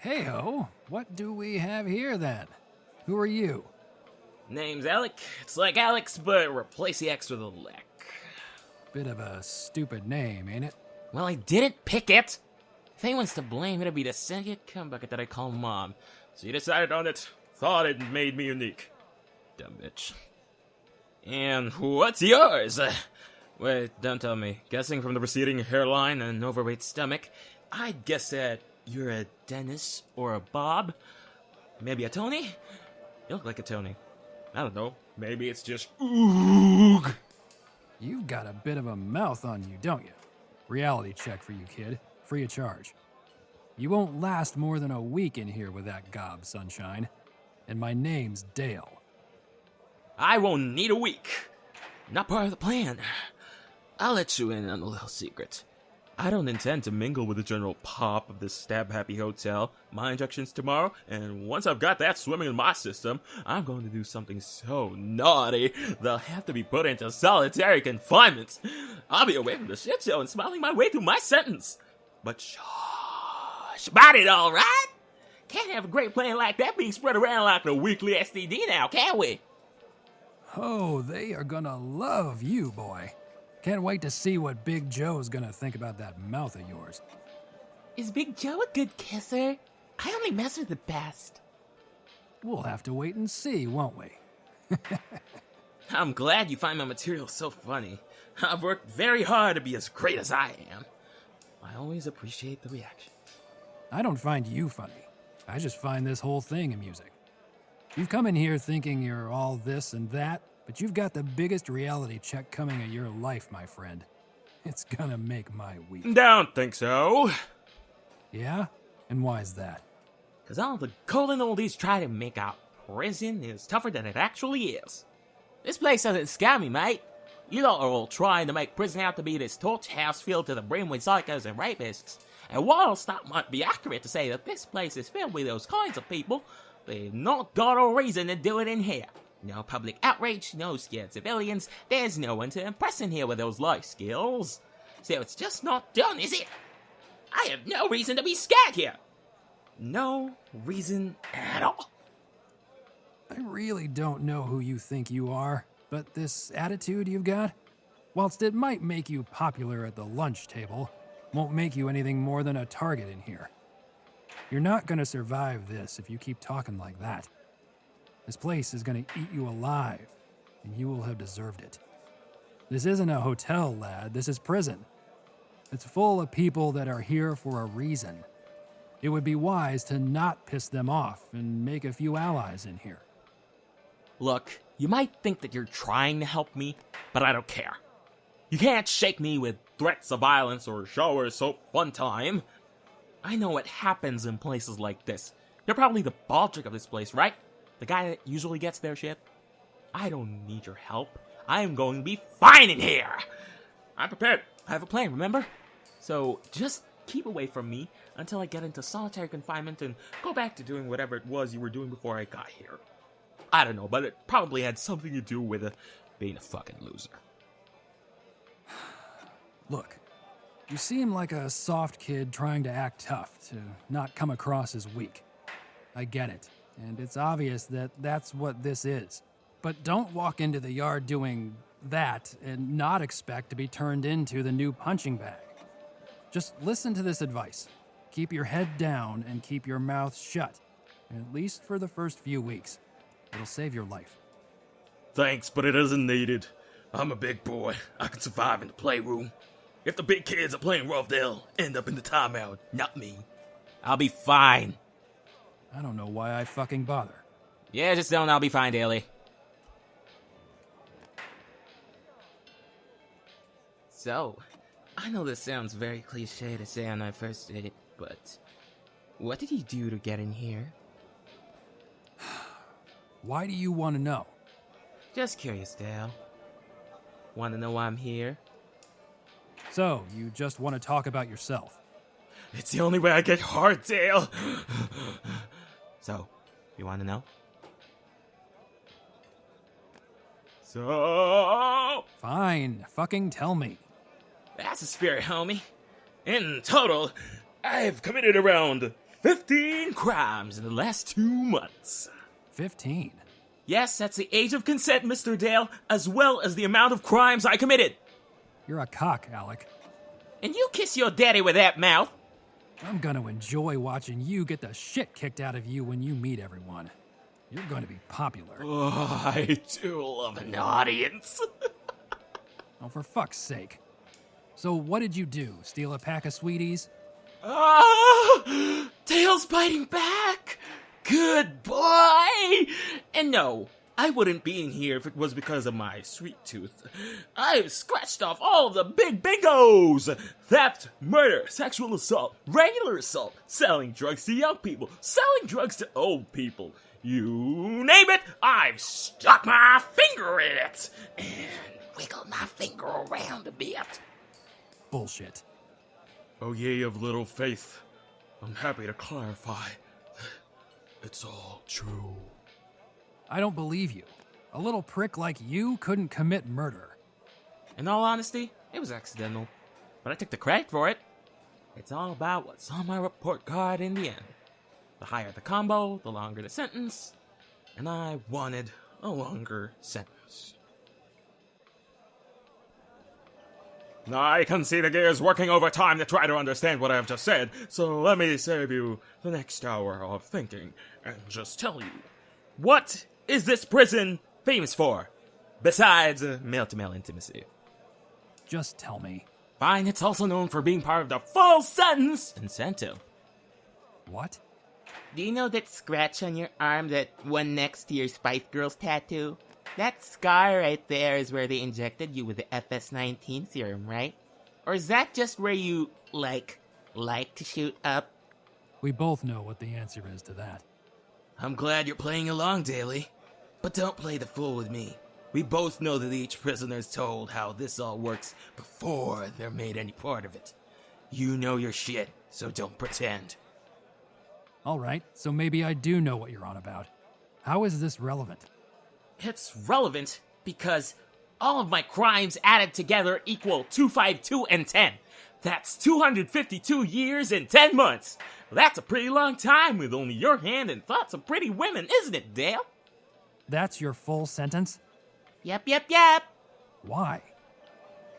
Hey-ho, what do we have here then? Who are you? Name's Alik. It's like Alex, but replace the X with a Lick. Bit of a stupid name, ain't it? Well, I didn't pick it. If anyone's to blame, it'd be the Syndicate Cumbucket that I call Mom. So you decided on it. Thought it made me unique. Dumb bitch. And what's yours? Wait, don't tell me. Guessing from the receding hairline and overweight stomach, I'd guess that you're a Dennis or a Bob. Maybe a Tony? You look like a Tony. I don't know. Maybe it's just oog. You've got a bit of a mouth on you, don't you? Reality check for you, kid. Free of charge. You won't last more than a week in here with that gob, sunshine. And my name's Dale. I won't need a week. Not part of the plan. I'll let you in on a little secret. I don't intend to mingle with the general pop of this stab-happy hotel. My injection's tomorrow, and once I've got that swimming in my system, I'm going to do something so naughty, they'll have to be put into solitary confinement. I'll be away from the shit show and smiling my way through my sentence. But shush, about it, all right? Can't have a great plan like that being spread around like the weekly STD now, can we? Oh, they are gonna love you, boy. Can't wait to see what Big Joe's gonna think about that mouth of yours. Is Big Joe a good kisser? I only mess with the best. We'll have to wait and see, won't we? I'm glad you find my material so funny. I've worked very hard to be as great as I am. I always appreciate the reaction. I don't find you funny. I just find this whole thing amusing. You've come in here thinking you're all this and that, but you've got the biggest reality check coming of your life, my friend. It's gonna make my week. Don't think so. Yeah? And why's that? Because all the golden oldies try to make out prison is tougher than it actually is. This place doesn't scare me, mate. You lot are all trying to make prison out to be this torch house filled to the brim with psychos and rapists. And whilst that might be accurate to say that this place is filled with those kinds of people, they've not got a reason to do it in here. No public outrage, no scared civilians, there's no one to impress in here with those life skills. So it's just not done, is it? I have no reason to be scared here. No reason at all. I really don't know who you think you are, but this attitude you've got, whilst it might make you popular at the lunch table, won't make you anything more than a target in here. You're not gonna survive this if you keep talking like that. This place is gonna eat you alive, and you will have deserved it. This isn't a hotel, lad. This is prison. It's full of people that are here for a reason. It would be wise to not piss them off and make a few allies in here. Look, you might think that you're trying to help me, but I don't care. You can't shake me with threats of violence or shower soap fun time. I know what happens in places like this. You're probably the Baldric of this place, right? The guy that usually gets their shit. I don't need your help. I'm going to be fine in here. I'm prepared. I have a plan, remember? So just keep away from me until I get into solitary confinement and go back to doing whatever it was you were doing before I got here. I don't know, but it probably had something to do with being a fucking loser. Look, you seem like a soft kid trying to act tough, to not come across as weak. I get it, and it's obvious that that's what this is. But don't walk into the yard doing that and not expect to be turned into the new punching bag. Just listen to this advice. Keep your head down and keep your mouth shut, at least for the first few weeks. It'll save your life. Thanks, but it isn't needed. I'm a big boy. I can survive in the playroom. If the big kids are playing rough, they'll end up in the timeout, not me. I'll be fine. I don't know why I fucking bother. Yeah, just don't. I'll be fine, Daily. So, I know this sounds very cliche to say on our first date, but what did you do to get in here? Why do you want to know? Just curious, Dale. Want to know why I'm here? So, you just want to talk about yourself? It's the only way I get hard, Dale. So, you want to know? So... Fine, fucking tell me. That's a spirit, homie. In total, I've committed around 15 crimes in the last 2 months. 15? Yes, that's the age of consent, Mr. Dale, as well as the amount of crimes I committed. You're a cock, Alik. And you kiss your daddy with that mouth. I'm gonna enjoy watching you get the shit kicked out of you when you meet everyone. You're going to be popular. Oh, I do love an audience. Oh, for fuck's sake. So what did you do? Steal a pack of sweeties? Ah, Dale's biting back. Good boy. And no, I wouldn't be in here if it was because of my sweet tooth. I've scratched off all of the big bingos. Theft, murder, sexual assault, regular assault, selling drugs to young people, selling drugs to old people. You name it, I've stuck my finger in it and wiggled my finger around a bit. Bullshit. Oh, ye of little faith, I'm happy to clarify. It's all true. I don't believe you. A little prick like you couldn't commit murder. In all honesty, it was accidental, but I took the credit for it. It's all about what's on my report card in the end. The higher the combo, the longer the sentence, and I wanted a longer sentence. I can see the gears working overtime to try to understand what I have just said, so let me save you the next hour of thinking and just tell you. What is this prison famous for, besides male-to-male intimacy? Just tell me. Fine, it's also known for being part of the full sentence incentive. What? Do you know that scratch on your arm, that one next to your Spice Girls tattoo? That scar right there is where they injected you with the FS19 serum, right? Or is that just where you, like to shoot up? We both know what the answer is to that. I'm glad you're playing along, Daly. But don't play the fool with me. We both know that each prisoner's told how this all works before they're made any part of it. You know your shit, so don't pretend. All right, so maybe I do know what you're on about. How is this relevant? It's relevant because all of my crimes added together equal 252 and 10. That's 252 years and 10 months. That's a pretty long time with only your hand and thoughts of pretty women, isn't it, Dale? That's your full sentence? Yep. Why?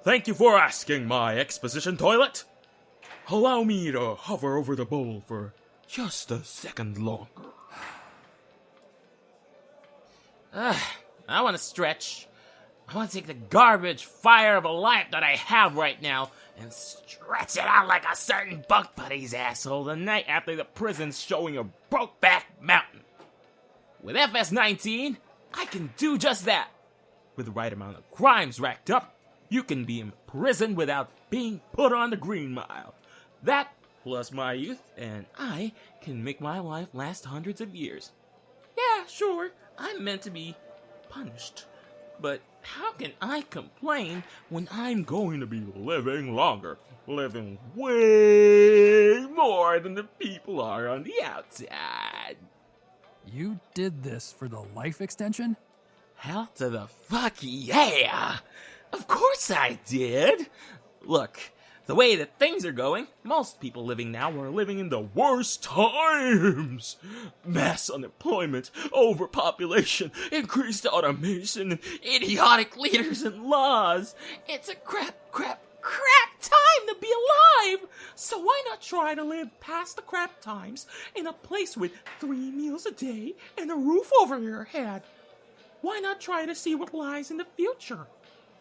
Thank you for asking, my exposition toilet. Allow me to hover over the bowl for just a second longer. I want to stretch. I want to take the garbage fire of a life that I have right now and stretch it out like a certain bunk buddy's asshole the night after the prison's showing a Brokeback Mountain. With FS19, I can do just that. With the right amount of crimes racked up, you can be imprisoned without being put on the Green Mile. That, plus my youth, and I can make my life last hundreds of years. Yeah, sure, I'm meant to be punished. But how can I complain when I'm going to be living longer? Living way more than the people are on the outside. You did this for the life extension? Hell to the fuck yeah! Of course I did! Look, the way that things are going, most people living now are living in the worst times. Mass unemployment, overpopulation, increased automation, and idiotic leaders and laws. It's a crap time to be alive. So why not try to live past the crap times in a place with 3 meals a day and a roof over your head? Why not try to see what lies in the future?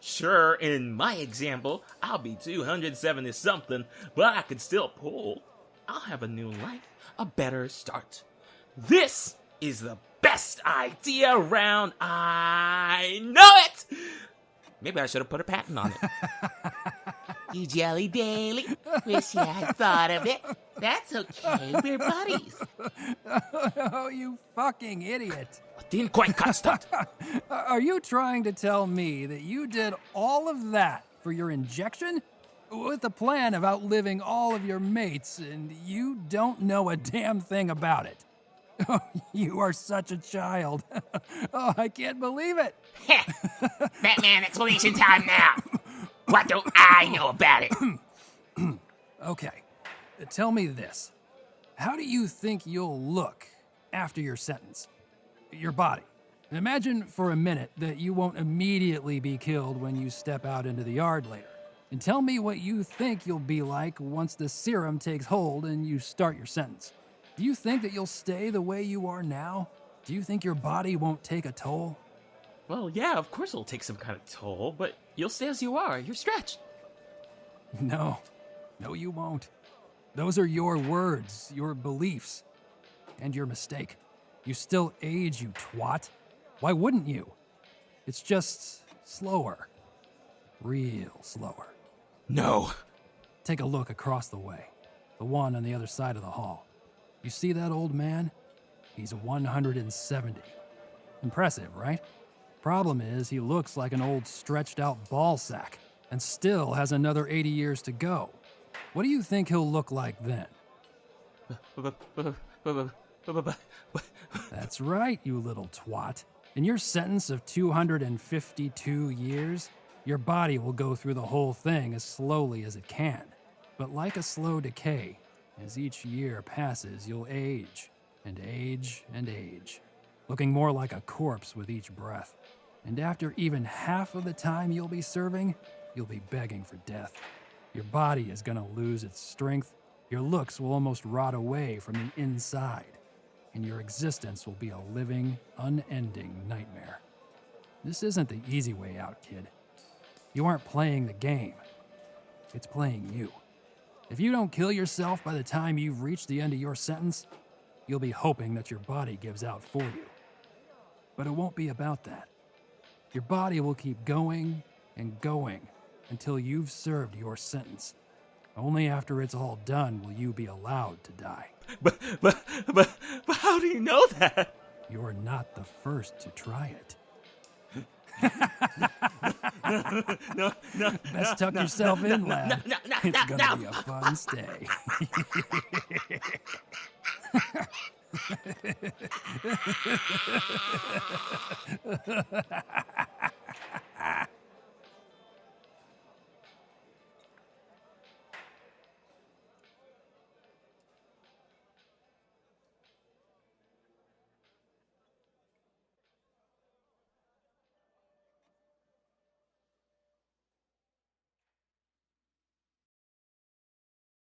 Sure, in my example, I'll be 270-something, but I can still pull. I'll have a new life, a better start. This is the best idea around. I know it! Maybe I should have put a patent on it. You jelly daily. Wish you had thought of it. That's okay, we're buddies. Oh, you fucking idiot. Didn't quite catch that. Are you trying to tell me that you did all of that for your injection? With the plan of outliving all of your mates, and you don't know a damn thing about it. Oh, you are such a child. Oh, I can't believe it. Batman explanation time now. What do I know about it? Okay, tell me this. How do you think you'll look after your sentence? Your body. Imagine for a minute that you won't immediately be killed when you step out into the yard later. And tell me what you think you'll be like once the serum takes hold and you start your sentence. Do you think that you'll stay the way you are now? Do you think your body won't take a toll? Well, yeah, of course it'll take some kind of toll, but you'll stay as you are. You're stretched. No, you won't. Those are your words, your beliefs, and your mistake. You still age, you twat. Why wouldn't you? It's just slower. Real slower. No. Take a look across the way, the one on the other side of the hall. You see that old man? He's 170. Impressive, right? Problem is, he looks like an old stretched out ball sack and still has another 80 years to go. What do you think he'll look like then? That's right, you little twat. In your sentence of 252 years, your body will go through the whole thing as slowly as it can. But like a slow decay, as each year passes, you'll age and age and age, looking more like a corpse with each breath. And after even half of the time you'll be serving, you'll be begging for death. Your body is gonna lose its strength, your looks will almost rot away from the inside, and your existence will be a living, unending nightmare. This isn't the easy way out, kid. You aren't playing the game. It's playing you. If you don't kill yourself by the time you've reached the end of your sentence, you'll be hoping that your body gives out for you. But it won't be about that. Your body will keep going and going until you've served your sentence. Only after it's all done will you be allowed to die. But how do you know that? You're not the first to try it. No. Best tuck yourself in, lad. No. It's gonna be a fun stay.